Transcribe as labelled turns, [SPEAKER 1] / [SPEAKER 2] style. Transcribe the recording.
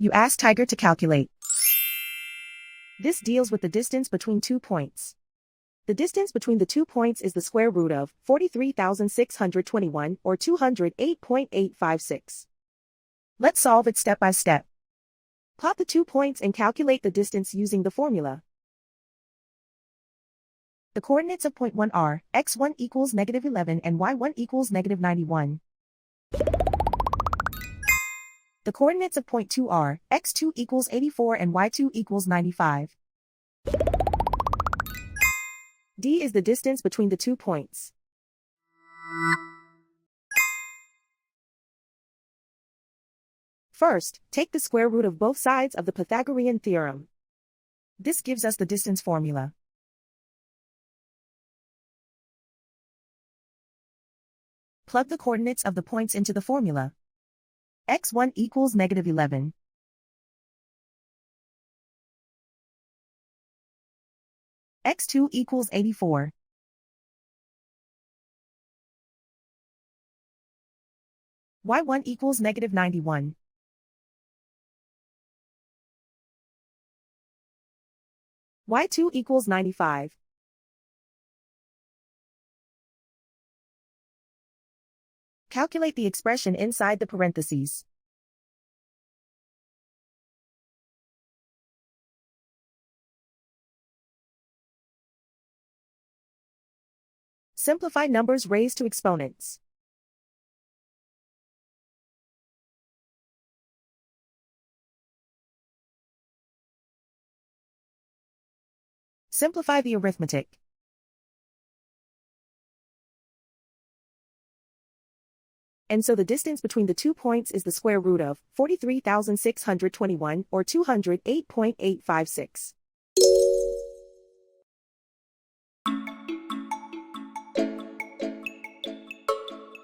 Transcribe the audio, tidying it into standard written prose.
[SPEAKER 1] You ask Tiger to calculate. This deals with the distance between 2 points. The distance between the 2 points is the square root of 43,621 or 208.856. Let's solve it step by step. Plot the 2 points and calculate the distance using the formula. The coordinates of point 1 are x1 equals -11 and y1 equals -91. The coordinates of point 2 are x2 equals 84 and y2 equals 95. D is the distance between the 2 points. First, take the square root of both sides of the Pythagorean theorem. This gives us the distance formula. Plug the coordinates of the points into the formula. x1 equals -11. x2 equals 84. y1 equals -91. y2 equals 95. Calculate the expression inside the parentheses. Simplify numbers raised to exponents. Simplify the arithmetic. And so the distance between the 2 points is the square root of 43,621 or 208.856.